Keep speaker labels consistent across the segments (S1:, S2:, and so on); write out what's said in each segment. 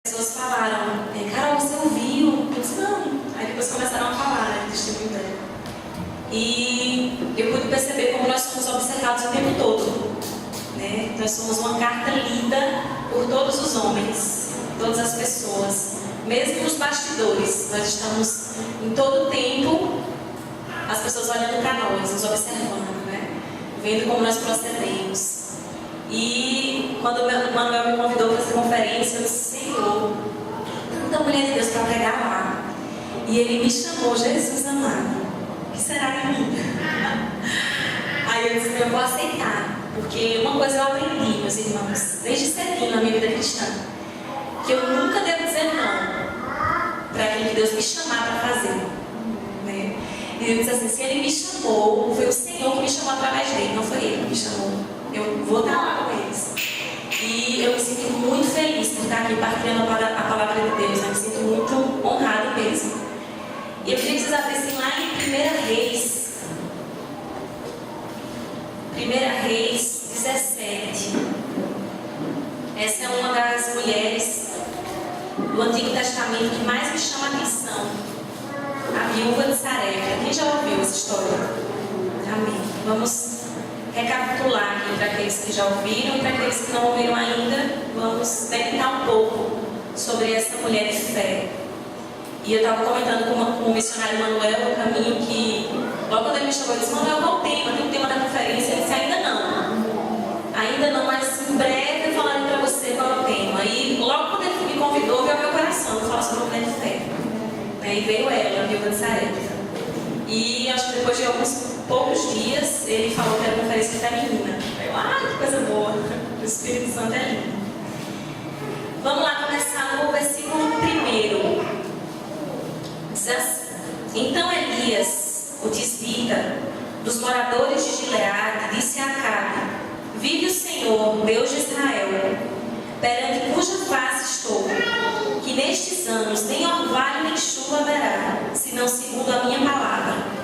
S1: pessoas falaram, Carol, você ouviu? Eu disse, não. Aí depois começaram a falar, né, testemunho dela. E eu pude perceber como nós somos observados o tempo todo, né? Nós somos uma carta lida por todos os homens, todas as pessoas, mesmo nos bastidores. Nós estamos em todo o tempo, as pessoas olhando para nós, nos observando, né? Vendo como nós procedemos. E quando o Manuel me convidou para essa conferência, eu disse, Senhor, tanta mulher de Deus para pregar lá. E ele me chamou, Jesus amado, o que será de mim? Aí eu disse, eu vou aceitar, porque uma coisa eu aprendi, meus irmãos, desde cedinho na minha vida cristã, que eu nunca devo dizer não para aquilo que Deus me chamar para fazer, né? E ele disse assim, se ele me chamou, foi o Senhor que me chamou através dele, não foi ele que me chamou. Eu vou estar lá com eles. E eu me sinto muito feliz por estar aqui partilhando a palavra de Deus, né? Me sinto muito honrada mesmo. E eu queria que vocês abrissem lá em 1 Reis. 1 Reis 17. Essa é uma das mulheres do Antigo Testamento que mais me chama a atenção. A viúva de Sarepta. Quem já ouviu essa história? Amém. Vamos recapitular aqui para aqueles que já ouviram e para aqueles que não ouviram ainda. Vamos meditar um pouco sobre essa mulher de fé. E eu estava comentando com o missionário Manuel no caminho que, logo quando ele me chamou, eu disse, Manuel, qual o tema? Tem um tema da conferência? Ele disse, ainda não, mas em breve eu falarei para você qual é o tema. E logo quando ele me convidou, veio ao meu coração, eu falar sobre a mulher de fé. E veio ela, a viúva de Sarepta. E acho que depois de alguns poucos dias, ele falou que era conferência feminina. Eu, que coisa boa, o Espírito Santo é lindo. Vamos lá começar no versículo 1. Diz assim, então Elias, o tisbita, dos moradores de Gileade, disse a Acabe, vive o Senhor, Deus de Israel, perante cuja face estou, que nestes anos nem orvalho nem chuva haverá, senão segundo a minha palavra.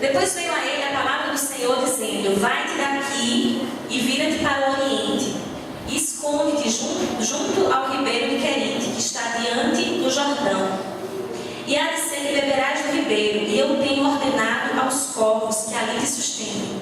S1: Depois veio a ele a palavra do Senhor, dizendo, vai-te daqui e vira-te para o oriente, e esconde-te junto ao ribeiro de Querite, que está diante do Jordão. E há de ser que beberás do ribeiro, e eu tenho ordenado aos corvos que ali te sustentem.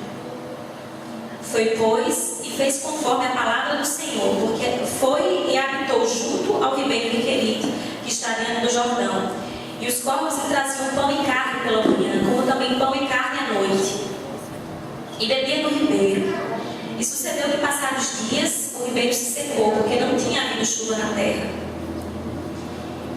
S1: Foi, pois, e fez conforme a palavra do Senhor, porque foi e habitou junto ao ribeiro de Querite, que está diante do Jordão. E os corvos lhe traziam pão e carne pela manhã, como também pão e carne à noite. E bebia no ribeiro. E sucedeu que, passados dias, o ribeiro se secou, porque não tinha havido chuva na terra.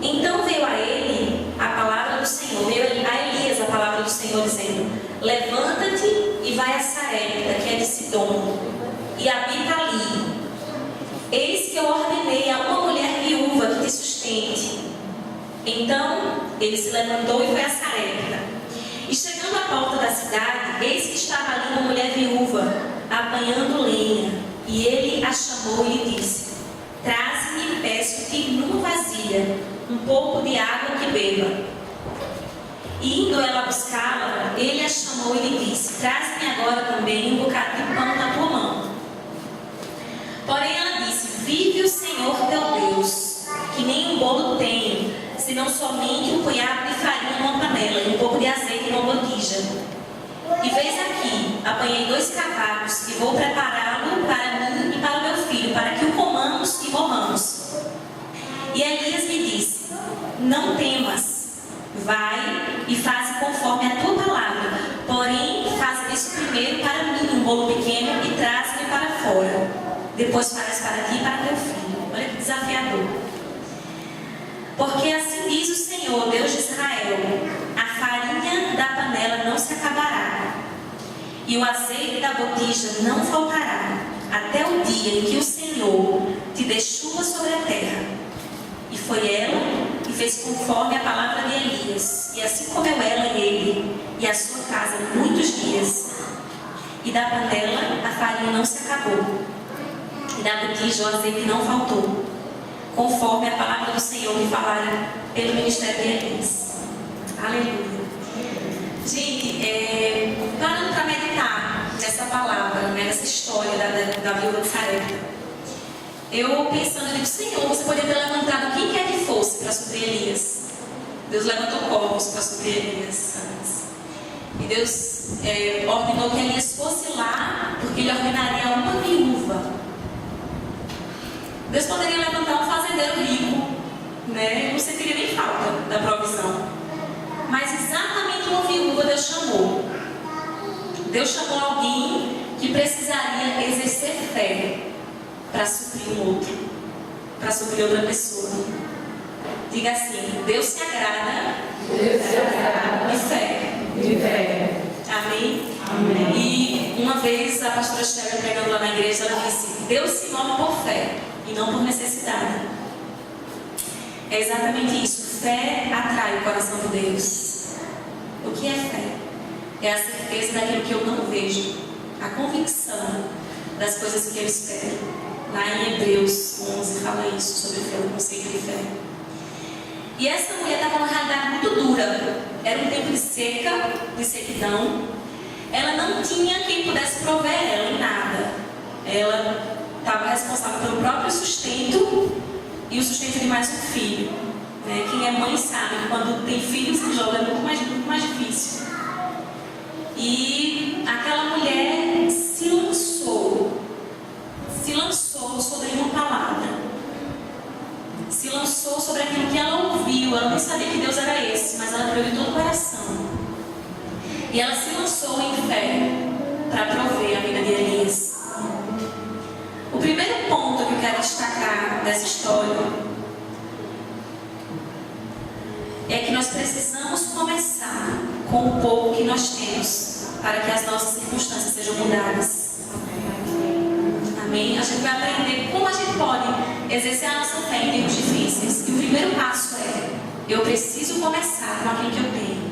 S1: Então veio a ele a palavra do Senhor, veio a Elias a palavra do Senhor, dizendo, levanta-te e vai a Sarepta, que é de Sidom, e habita ali. Eis que eu ordenei a uma mulher viúva que te sustente. Então ele se levantou e foi a Sarepta. E chegando à porta da cidade, eis que estava ali uma mulher viúva, apanhando lenha. E ele a chamou e lhe disse, traze-me, peço-te, numa vasilha, um pouco de água que beba. E indo ela buscá-la, ele a chamou e lhe disse, traze-me agora também um bocado de pão na tua mão. Porém ela disse, vive o Senhor teu Deus, que nem um bolo tenho, senão somente um punhado de farinha numa panela e um pouco de azeite numa botija. E veis aqui, apanhei 2 cavacos e vou prepará-lo para mim e para o meu filho, para que o comamos e morramos. E Elias me disse, não temas, vai e faze conforme a tua palavra, porém faze isso primeiro para mim, um bolo pequeno, e traze-me para fora. Depois farás para ti e para teu filho. Olha que desafiador. Porque assim diz o Senhor, Deus de Israel, a farinha da panela não se acabará, e o azeite da botija não faltará, até o dia em que o Senhor te dê chuva sobre a terra. E foi ela que fez conforme a palavra de Elias, e assim comeu ela e ele, e a sua casa muitos dias. E da panela a farinha não se acabou, e da botija o azeite não faltou, conforme a palavra do Senhor que falara pelo ministério de Elias. Aleluia. Gente, parando para meditar nessa palavra, nessa história da viúva de Sarepta, eu pensando, eu digo, Senhor, você poderia ter levantado quem quer que fosse para suprir Elias. Deus levantou corvos para suprir Elias antes. E Deus ordenou que Elias fosse lá, porque ele ordenaria uma viúva. Deus poderia levantar um fazendeiro rico, né? Não sentiria nem falta da provisão. Mas exatamente uma viúva Deus chamou. Deus chamou alguém que precisaria exercer fé para suprir um outro, para suprir outra pessoa. Diga assim: Deus se agrada de fé. Amém? Amém? E uma vez a pastora Sherry pregando lá na igreja, ela disse: Deus se move por fé e não por necessidade. É exatamente isso. Fé atrai o coração de Deus. O que é fé? É a certeza daquilo que eu não vejo, a convicção das coisas que eu espero. Lá em Hebreus 11 fala isso, sobre fé, o conceito de fé. E essa mulher estava numa realidade muito dura. Era um tempo de seca, de sequidão. Ela não tinha quem pudesse prover ela em nada. Ela estava responsável pelo próprio sustento e o sustento de mais um filho. Quem é mãe sabe que quando tem filhos em jogo é muito mais difícil. E aquela mulher se lançou sobre uma palavra, se lançou sobre aquilo que ela ouviu. Ela nem sabia que Deus era esse, mas ela creu de todo o coração. E ela se lançou em fé para prover a vida de Elias. O primeiro ponto que eu quero destacar dessa história é que nós precisamos começar com o pouco que nós temos para que as nossas circunstâncias sejam mudadas. Amém? A gente vai aprender como a gente pode exercer a nossa fé em tempos difíceis. E o primeiro passo é: eu preciso começar com aquilo que eu tenho.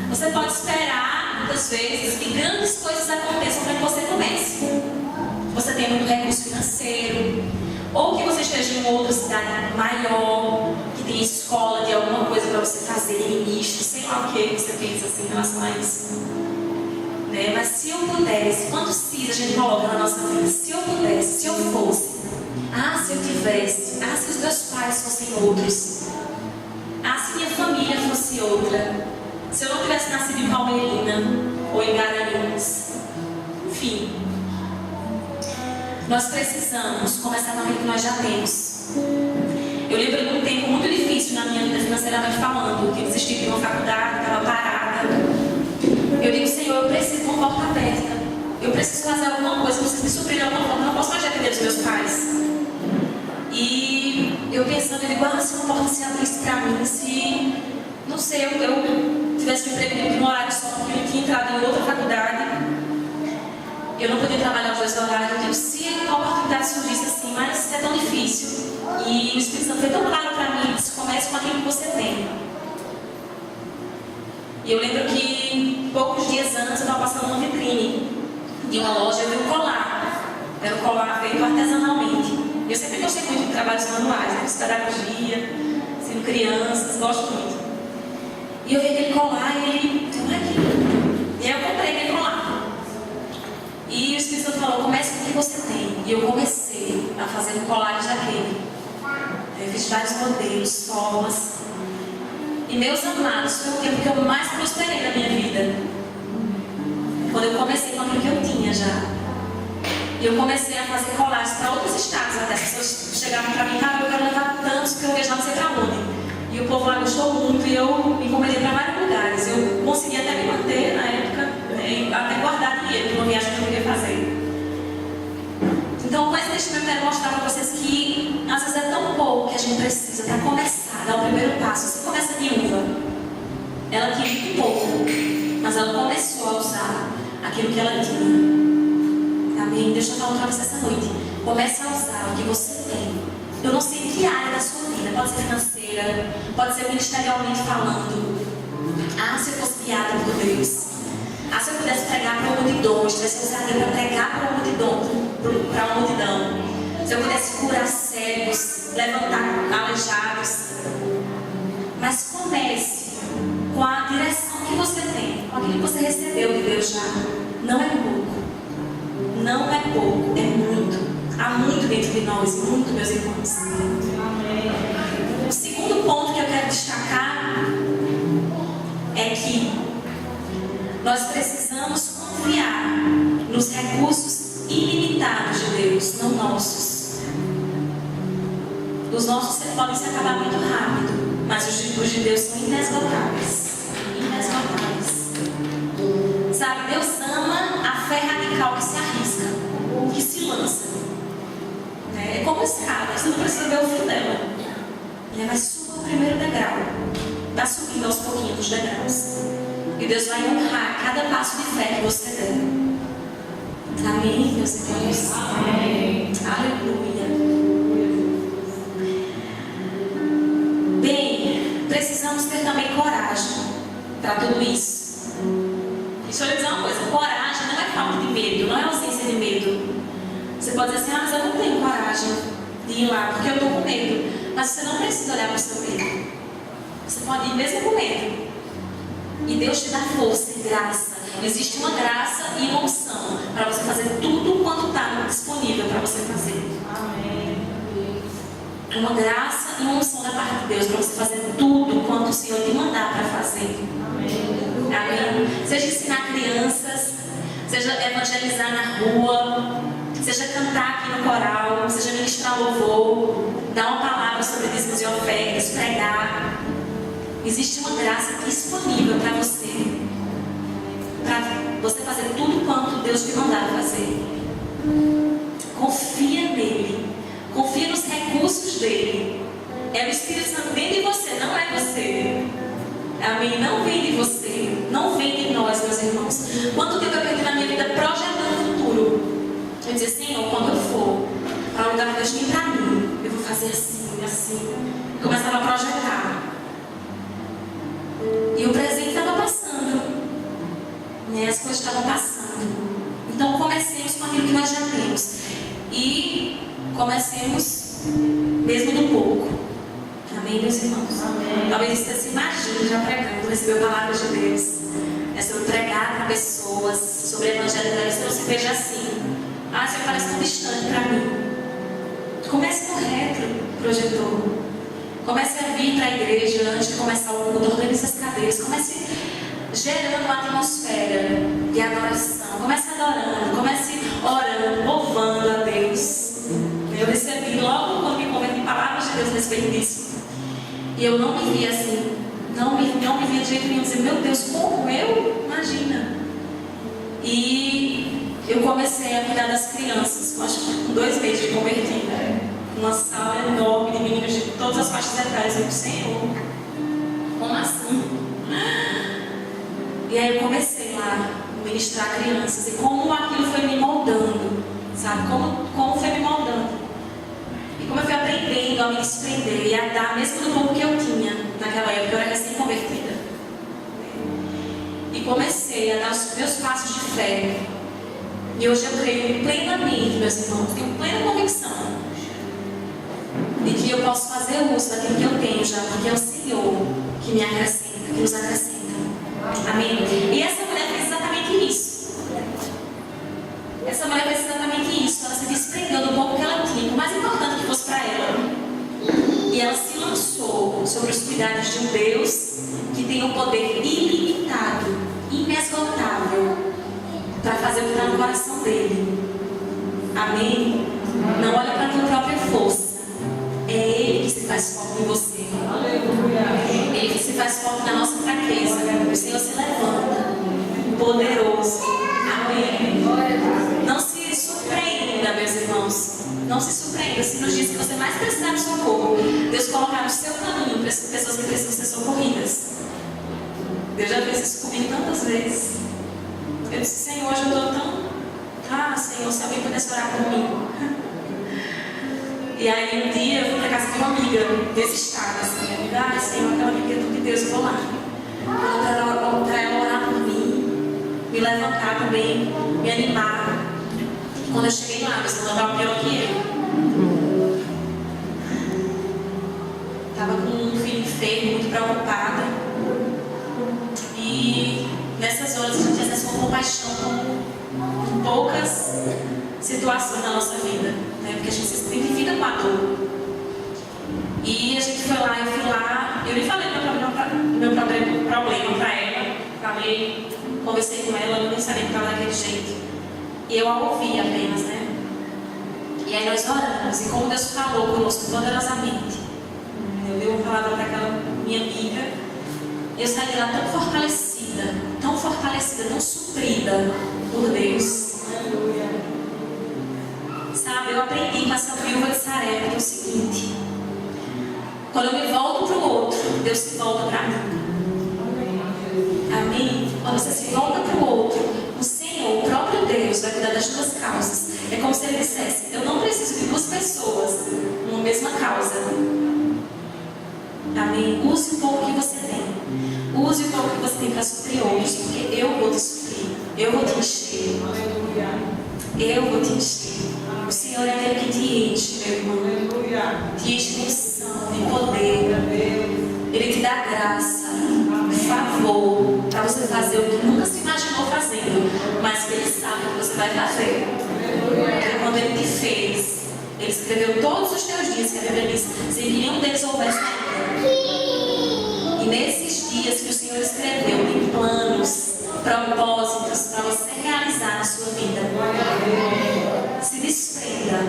S1: Você pode esperar, muitas vezes, que grandes coisas aconteçam para que você comece. Você tem muito recurso financeiro, ou que você esteja em outra cidade maior, que tem escola de alguma coisa para você fazer, ministro, sei lá o que você pensa assim em relação a isso. Mas se eu pudesse, quantos se a gente coloca na nossa vida? Se eu pudesse, se eu fosse, se eu tivesse, se os meus pais fossem outros, se minha família fosse outra, se eu não tivesse nascido em Palmeirina ou em Garanhuns, enfim. Nós precisamos começar com aquilo que nós já temos. Eu lembro de um tempo muito difícil na minha vida financeiramente falando, que desisti de uma faculdade, estava parada. Eu digo: Senhor, eu preciso de uma porta aberta. Eu preciso fazer alguma coisa, eu preciso me suprir de alguma forma. Eu não posso mais depender dos meus pais. E eu pensando, eu digo: se uma porta se abrisse para mim, se, não sei, eu tivesse me prevenido de um horário só, porque eu tinha entrado em outra faculdade. Eu não podia trabalhar os dois horários. Eu digo: se a oportunidade surgisse assim, mas é tão difícil. E o Espírito Santo foi tão claro para mim: disse, comece com aquilo que você tem. E eu lembro que poucos dias antes eu estava passando uma vitrine de uma loja, eu vi um colar. Era um colar feito artesanalmente. Eu sempre gostei muito de trabalhos manuais, de pedagogia, sendo crianças, gosto muito. E eu vi aquele colar e ele, olha aquilo. E aí eu comprei aquele colar. E o Espírito Santo falou: comece com o que você tem. E eu comecei a fazer um colar daquele. Eu fiz vários modelos, formas. E meus amados, foi o tempo que eu mais prosperei na minha vida. Quando eu comecei com aquilo que eu tinha já. E eu comecei a fazer colagens para outros estados. Até as pessoas chegavam para mim: eu quero levar tantos que eu vejo não sei para onde. E o povo lá gostou muito e eu me encomendei para vários lugares. Eu consegui até me manter na época, e até guardar dinheiro de uma viagem que eu queria fazer. Então, com esse testemunho, eu quero mostrar para vocês que às vezes é tão pouco que a gente precisa para começar, dar o primeiro passo. Você começa viúva, ela tinha muito pouco, mas ela começou a usar aquilo que ela tinha. Amém? Deixa eu falar para vocês essa noite. Comece a usar o que você tem. Eu não sei que área da sua vida, pode ser financeira, pode ser ministerialmente falando. Se eu fosse guiada por Deus, se eu pudesse pregar para uma multidão, se tivesse usado para pregar para uma multidão, se eu pudesse curar cegos, levantar aleijados. Mas comece com a direção que você tem, com aquilo que você recebeu de Deus já. Não é pouco, é muito. Há muito dentro de nós, muito, meus irmãos. O segundo ponto que eu quero destacar é que nós precisamos confiar nos recursos ilimitados de Deus, não nossos. Os nossos podem se acabar muito rápido, mas os de Deus são inesgotáveis. Inesgotáveis. Sabe, Deus ama a fé radical que se arrisca, que se lança. É como escada, você não precisa ver o fio dela. Mas suba o primeiro degrau. Está subindo aos pouquinhos os degraus. E Deus vai honrar cada passo de fé que você der. Amém, meus irmãos? Amém. Aleluia. Bem, precisamos ter também coragem para tudo isso. E deixa eu lhe dizer uma coisa: coragem não é falta de medo, não é ausência de medo. Você pode dizer assim: mas eu não tenho coragem de ir lá porque eu estou com medo. Mas você não precisa olhar para o seu medo. Você pode ir mesmo com medo. E Deus te dá força e graça. Existe uma graça e uma unção para você fazer tudo quanto está disponível para você fazer. Amém. Uma graça e uma unção da parte de Deus para você fazer tudo quanto o Senhor te mandar para fazer. Amém. Amém. Seja ensinar crianças, seja evangelizar na rua, seja cantar aqui no coral, seja ministrar louvor, dar uma palavra sobre dízimos e ofertas, pregar. Existe uma graça disponível para você fazer tudo quanto Deus te mandar fazer. Confia nele, confia nos recursos dele. É o Espírito Santo dentro de você, não é você. Amém? Não vem de você, não vem de nós, meus irmãos. Quanto tempo eu perdi na minha vida projetando o futuro? Eu dizia: Senhor, quando eu for para o lugar que Deus tem para mim, eu vou fazer assim, assim. Começava a projetar. E o presente estava passando. As coisas estavam passando. Então comecemos com aquilo que nós já temos. E comecemos mesmo do pouco. Amém, meus irmãos? Amém. Talvez você se imagine já pregando, recebeu palavras de Deus. É sobre pregar para pessoas, sobre evangelizar. Você não se veja assim: ah, você parece tão distante para mim. Comece no retro, projetor. Comece a vir para a igreja antes de começar o culto. Organize as cadeiras. Comece gerando uma atmosfera de adoração. Comece adorando. Comece orando, louvando a Deus. Eu recebi logo quando me converti palavras de Deus a respeito disso. E eu não me via assim. Não me via de jeito nenhum. Dizer: meu Deus, como eu? Imagina. E eu comecei a cuidar das crianças. Eu acho que com 2 meses de convertida. Uma sala enorme de meninos de todas as faixas etárias. Eu disse: Senhor, como assim? E aí eu comecei lá a ministrar crianças. E como aquilo foi me moldando, sabe? Como foi me moldando. E como eu fui aprendendo a me desprender e a dar mesmo do pouco que eu tinha naquela época. Eu era recém-convertida. E comecei a dar os meus passos de fé. E hoje eu creio plenamente, meus irmãos, tenho plena convicção de que eu posso fazer uso daquilo que eu tenho já, porque é o Senhor que me acrescenta, que nos acrescenta. Amém? E essa mulher fez exatamente isso. Essa mulher fez exatamente isso. Ela se desprendeu do pouco que ela tinha, o mais importante que fosse para ela. E ela se lançou sobre os cuidados de um Deus que tem um poder ilimitado, inesgotável, para fazer o que está no coração dele. Amém? Não olha para a tua própria força. É Ele que se faz forte em você. Ele que se faz forte na nossa fraqueza. O Senhor se levanta, poderoso. Amém? Não se surpreenda, meus irmãos. Não se surpreenda se nos dias que você mais precisar de socorro, Deus colocar no seu caminho pessoas que precisam ser socorridas. Deus já fez isso comigo tantas vezes. Eu disse: Senhor, hoje eu estou tão... Senhor, se alguém pudesse orar por mim. E aí um dia eu fui para casa de uma amiga desse estado, assim. Amiga: Senhor, aquela amiga é tudo de Deus, eu vou lá. Para ela orar por mim, me levantar também, me animar. Quando eu cheguei lá, você não estava pior que eu. Estava com um filho enfermo, muito preocupada. E nessas horas a gente tem uma compaixão com poucas situações na nossa vida. né? Porque a gente se identifica com a dor. E a gente foi lá, eu fui lá, eu nem falei meu problema para ela, falei, conversei com ela, eu nem sabia que estava daquele jeito. E eu a ouvi apenas, né? E aí nós oramos, e como Deus falou conosco poderosamente, eu dei uma palavra para aquela minha amiga, e eu saí de lá tão fortalecida, tão suprida por Deus. Sabe, eu aprendi com essa viúva de Sarepta o seguinte: quando eu me volto para o outro, Deus se volta para mim. Amém? Quando você se volta para o outro, o Senhor, o próprio Deus, vai cuidar das tuas causas. É como se Ele dissesse: eu não preciso de duas pessoas numa mesma causa. Amém? Use o pouco que você tem. Use o pouco que você tem para suprir outros, porque eu vou te suprir. Eu vou te encher. Eu vou te encher. O Senhor é aquele que te enche, meu irmão. Te enche de unção, de poder. Ele te dá graça, favor, para você fazer o que nunca se imaginou fazendo, mas que Ele sabe o que você vai fazer. Porque quando Ele te fez, Ele escreveu todos os teus dias, que a Bíblia diz, sem que nenhum deles houvesse ainda. E nesses dias que o Senhor escreveu, tem planos, propósitos para você realizar na sua vida. Se desprenda,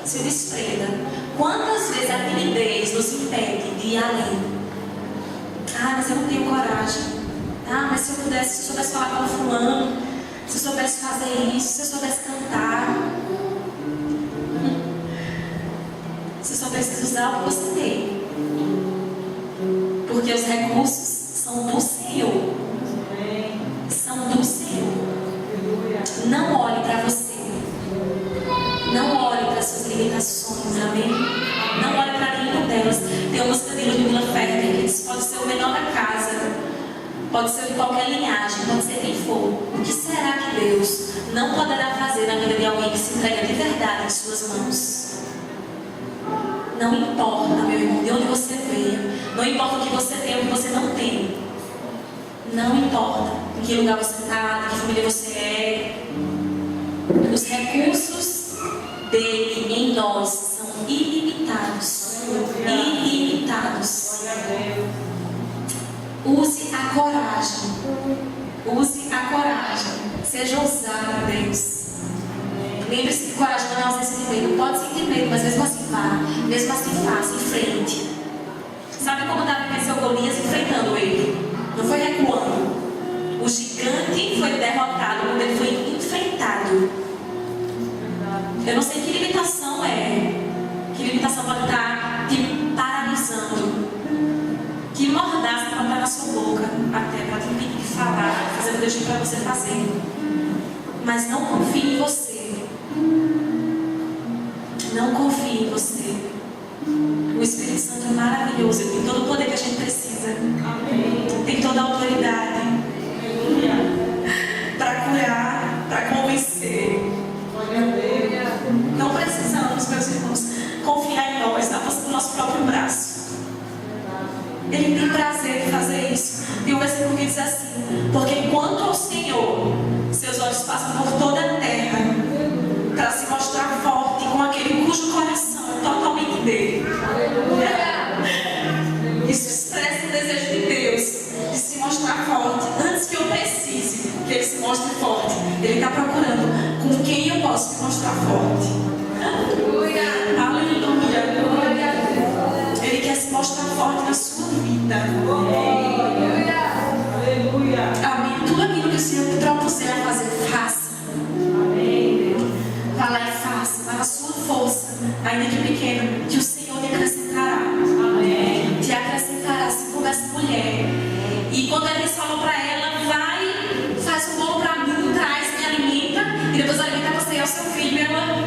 S1: se desprenda. Quantas vezes a timidez nos impede de ir além? Ah, mas eu não tenho coragem. Ah, mas se eu pudesse, se eu soubesse falar com fulano, se eu soubesse fazer isso, se eu soubesse cantar. Você só precisa usar o que você tem. Porque os recursos são do Senhor. São do Senhor. Não olhe para você. Não olhe para suas limitações. Amém? Não olhe para nenhuma delas. Tem uma música de Ludmila Ferrer que diz: pode ser o menor da casa, pode ser de qualquer linhagem, pode ser quem for. O que será que Deus não poderá fazer na vida de alguém que se entrega de verdade em suas mãos? Não importa, meu irmão, de onde você veio. Não importa o que você tem ou o que você não tem. Não importa em que lugar você está, de que família você é. Os recursos dele em nós são ilimitados. Ilimitados. Use a coragem. Use a coragem. Seja ousado, Deus. Lembre-se que coragem não é ausência de medo. Pode sentir medo, mas mesmo assim vá. Mesmo assim faça, em frente. Sabe como Davi venceu Golias? Enfrentando ele. Não foi recuando. O gigante foi derrotado quando ele foi enfrentado. Eu não sei que limitação é. Que limitação pode estar te paralisando. Que mordaça pode estar na sua boca. Até para te impedir de falar, fazer o que Deus tem para você fazer. Mas não confie em você. Não confie em você. O Espírito Santo é maravilhoso. Ele tem todo o poder que a gente precisa. Amém. Tem toda a autoridade para curar, para convencer. Não precisamos, meus irmãos, confiar em nós, na força do nosso próprio braço. Ele tem prazer em fazer isso. E o versículo diz assim: porque quanto ao Senhor, seus olhos passam por toda a terra para se mostrar forte com aquele cujo coração é totalmente dele. Isso expressa o desejo de Deus de se mostrar forte. Antes que eu precise que Ele se mostre forte, Ele está procurando com quem eu posso me mostrar forte. Aleluia. Ele quer se mostrar forte na sua vida. Aleluia. Amém. Tudo aquilo que o Senhor te propuser a fazer, faça. Amém. Vá lá e faça. Vá na sua força, ainda que pequena, que o Senhor te acrescentará. Amém. Te acrescentará, assim como essa mulher. E quando ele falou para ela: vai, faz um bolo para mim, traz, me alimenta, e depois alimenta você e ao seu filho. Ela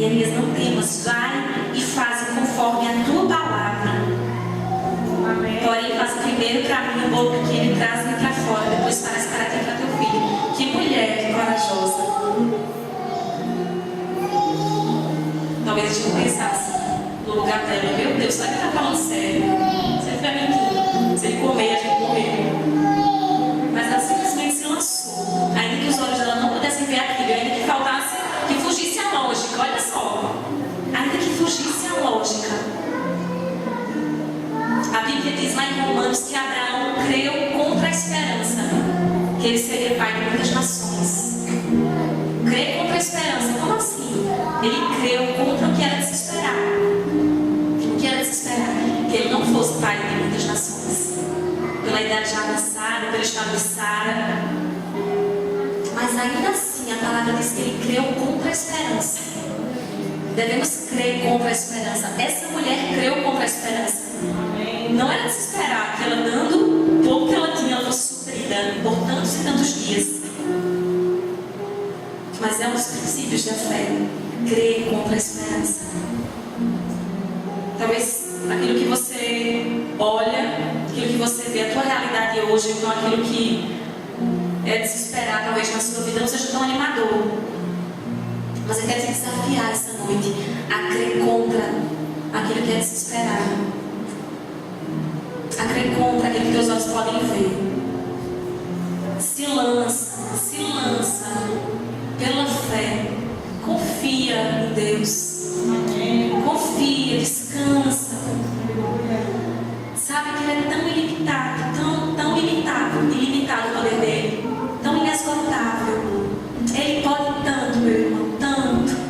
S1: E Elias, não temas, vai e faz conforme a tua palavra. Amém. Porém, faz primeiro para mim o bolo pequeno e traz-me para fora, depois farás para ti e para teu filho. Que mulher corajosa. Talvez a gente pensasse no lugar dela, meu Deus, será que ele está falando sério? Se ele estiver mentindo, se ele comer, a gente morreu. Mas ela simplesmente se lançou, ainda que os olhos dela não pudessem ver aquilo, ainda que faltasse, que fugisse a lógica, olha só, ainda que fugisse a lógica. A Bíblia diz lá em Romanos que Abraão creu contra a esperança, que ele seria pai de muitas nações. Crer contra a esperança, como assim? Ele creu contra o que era de se esperar. O que era de se esperar? Que ele não fosse pai de muitas nações. Pela idade já avançada, pelo estado de Sara. Mas ainda assim, a palavra diz que ele creu contra a esperança. Devemos crer contra a esperança. Essa mulher creu contra a esperança. Não era de se esperar que ela, dando o pouco que ela tinha, ela fosse suprida por tantos e tantos dias. Mas é um dos princípios da fé. Crer contra a esperança. Talvez aquilo que você olha, aquilo que você vê, a tua realidade hoje, então aquilo que é de se esperar, talvez na sua vida não seja tão animador. Mas eu quero te desafiar essa noite a crer contra aquilo que é de se esperar. A crer contra aquilo que teus olhos podem ver. Se lança pela fé. Confia em Deus. Confia, descansa. Sabe que Ele é tão ilimitado, tão ilimitado o poder dele, tão inesgotável. Ele pode tanto, meu irmão, tanto.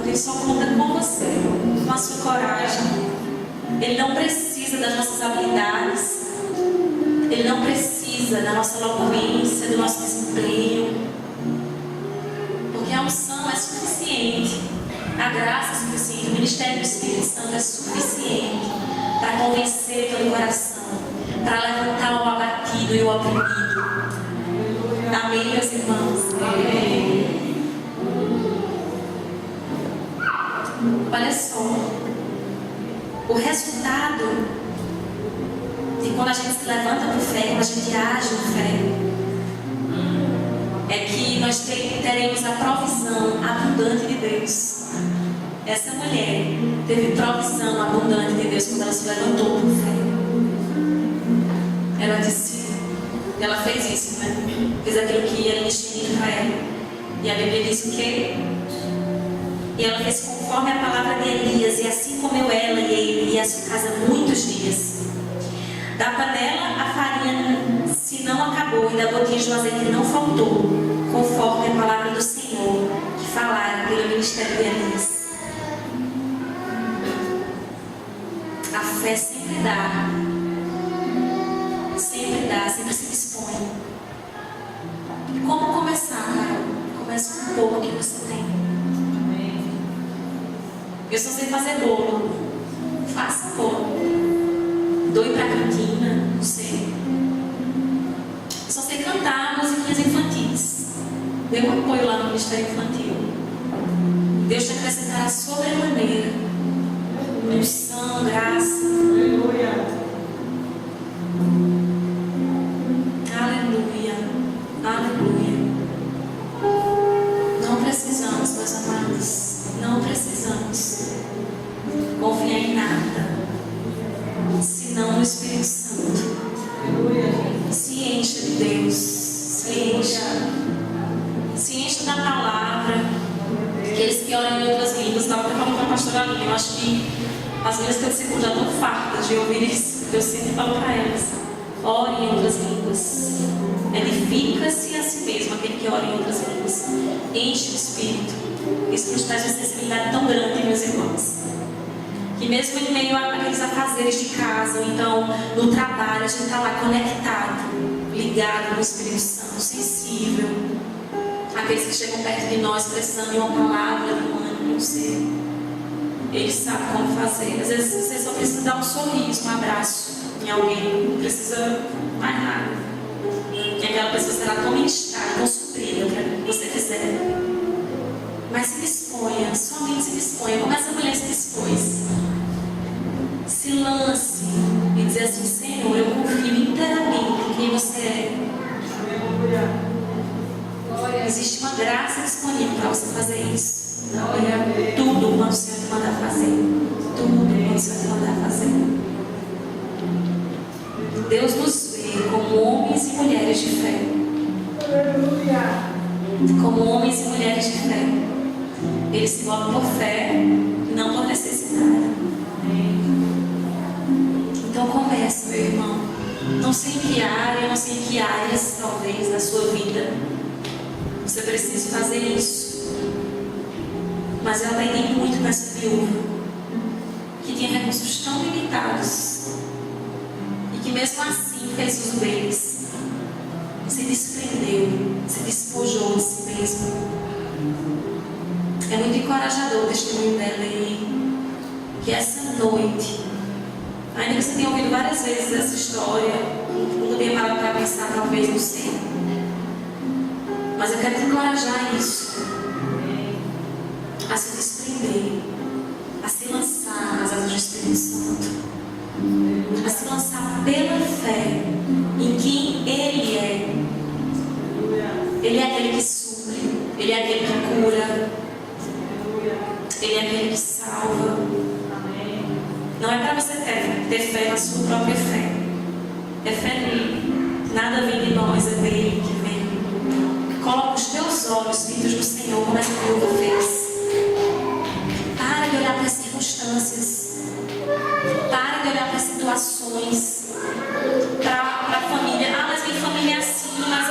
S1: Ele só conta com você, com a sua coragem. Ele não precisa das nossas habilidades. Ele não precisa da nossa eloquência, do nosso desempenho. Porque a unção é suficiente. A graça é suficiente. O ministério do Espírito Santo é suficiente para convencer todo o coração, para levantar o abatido e o oprimido. Amém, meus irmãos? Amém. Olha só, o resultado de quando a gente se levanta por fé, quando a gente age por fé, é que nós teremos a provisão abundante de Deus. Essa mulher teve provisão abundante de Deus quando ela se levantou por fé. Ela disse, ela fez isso, né? Fez aquilo que era destino para ela. E a Bíblia diz que e ela fez conforme a palavra de Elias, e assim comeu ela e ele e a sua casa muitos dias. Da panela a farinha se não acabou, e da botija do azeite não faltou, conforme a palavra do Senhor que falara pelo ministério de Elias. A fé sempre dá, sempre se dispõe. E como começar, Carol? Começa com um pouco que você tem. Eu só sei fazer bolo. Faça bolo. Doe pra cantina, não sei. Eu só sei cantar musiquinhas infantis. Dê um apoio lá no Ministério Infantil. Deus te acrescentará sobremaneira. Unção, graça. Aleluia. Aleluia. Aleluia. Não precisamos, meus amados. Não precisamos confiar em nada, senão no Espírito Santo. Se encha de Deus, se encha da palavra. Aqueles que oram em outras línguas, estava até falando para a pastora Aline, eu acho que as meninas que discípulos já estão fartas de ouvir isso. Eu sempre falo para elas: ore em outras línguas. Edifica-se a si mesmo aquele que ora em outras línguas. Enche o Espírito. Isso nos traz uma sensibilidade tão grande, meus irmãos, que mesmo em meio àqueles afazeres de casa, ou então no trabalho, a gente está lá conectado, ligado no Espírito Santo, sensível. Aqueles que chegam perto de nós precisando de uma palavra, de um ânimo, não sei. Eles sabem como fazer. Às vezes você só precisa dar um sorriso, um abraço em alguém, não precisa mais nada. E aquela pessoa será tão ministrada, tão suprida para o que você quiser. existe uma graça disponível para você fazer isso. Tudo quando o Senhor te mandar fazer. Tudo quando o Senhor te mandar fazer. Deus nos vê como homens e mulheres de fé. Como homens e mulheres de fé. Ele se move por fé e não por necessidade. Então começa, meu irmão. Não sei em que área, não sei em que áreas, talvez, da sua vida você precisa fazer isso. Mas eu aprendi muito com essa viúva, que tinha recursos tão limitados e que mesmo assim fez uso deles. Se desprendeu, se despojou de si mesmo. É muito encorajador o testemunho dela e que essa noite, ainda que você tenha ouvido várias vezes essa história, nunca tenha parado para pensar, talvez, não sei. Mas eu quero te encorajar isso. A se desprender, a se lançar nas asas do Espírito Santo, a se lançar pela fé em quem Ele é. Ele é aquele que supre, Ele é aquele que cura, Ele é aquele que salva. Não é para você ter fé na sua própria fé, é fé nele. Nada vem de nós, é dele que vem. Coloca os teus olhos fitos no Senhor, como essa viúva fez. Para de olhar para as circunstâncias. Para de olhar para as situações. Para a família. Ah, mas minha família é assim. Mas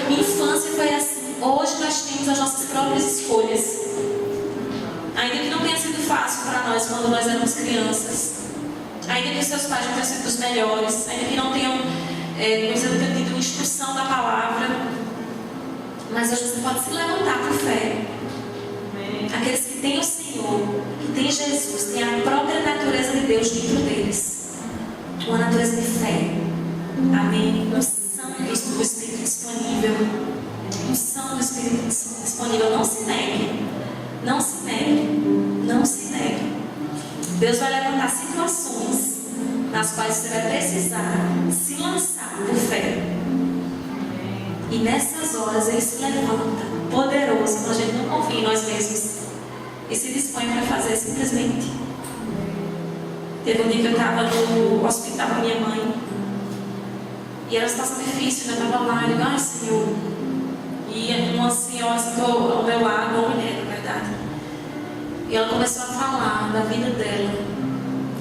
S1: minha infância foi assim. Hoje nós temos as nossas próprias escolhas. Ainda que não tenha sido fácil para nós quando nós éramos crianças. Ainda que os seus pais não tenham sido os melhores. Ainda que não tenham tido instrução da palavra. Mas hoje você pode se levantar por fé. Aqueles que têm o Senhor, que têm Jesus, têm a própria natureza de Deus dentro deles. Uma natureza de fé. Amém? Unção do Espírito disponível. Unção do Espírito disponível. Não se negue. Não se negue. Não se negue. Deus vai levantar situações nas quais você vai precisar se lançar por fé. E nessas horas Ele se levanta poderoso, quando a gente não confia em nós mesmos e se dispõe para fazer simplesmente. Teve um dia que eu estava no hospital com minha mãe e era uma situação difícil, né? Eu estava lá e eu digo, ai Senhor. E uma senhora sentou ao meu lado, uma mulher, na verdade. E ela começou a falar da vida dela.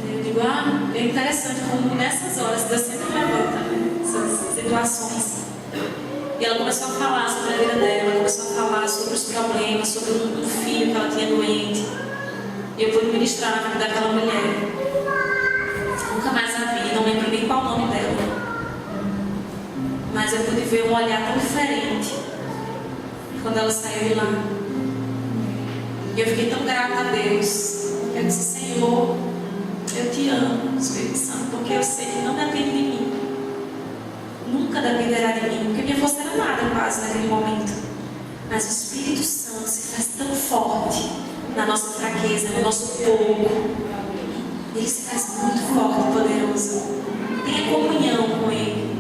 S1: Eu digo, é interessante como nessas horas Deus sempre levanta, né? Essas situações. E ela começou a falar sobre a vida dela, começou a falar sobre os problemas, sobre um filho que ela tinha doente. E eu pude ministrar na vida daquela mulher. Nunca mais a vi, não lembro nem qual o nome dela. Mas eu pude ver um olhar tão diferente quando ela saiu de lá. E eu fiquei tão grata a Deus. Eu disse, Senhor, eu te amo, Espírito Santo, porque eu sei que não depende de mim. Nunca dependerá de mim, porque minha força era nada quase naquele momento. Mas o Espírito Santo se faz tão forte na nossa fraqueza, no nosso pouco. Ele se faz muito forte e poderoso. Tenha comunhão com Ele.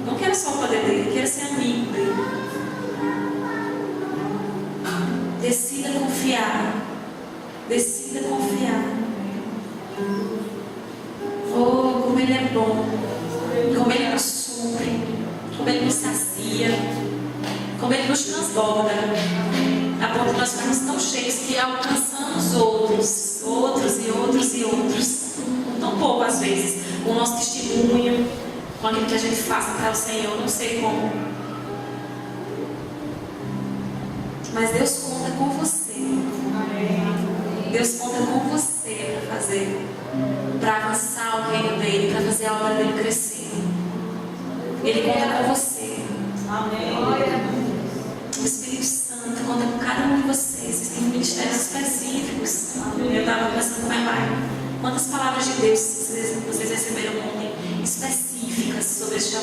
S1: Não quero só o poder dele, quero ser amigo dele. Decida confiar. Decida confiar. Oh, como Ele é bom. Como Ele nos supre. Como Ele nos sacia. Como Ele nos transborda. A ponto de nós ficarmos tão cheios que alcançamos outros e outros. Tão pouco às vezes. Com o nosso testemunho, com aquilo que a gente faça para o Senhor, não sei como. Mas Deus conta com você. Deus conta com você para fazer, para avançar o reino dele, para fazer a obra dele crescer. Ele conta com você. O Espírito Santo conta com cada um de vocês. Vocês têm ministérios específicos. Eu estava conversando com a minha mãe. Quantas palavras de Deus vocês receberam ontem específicas sobre este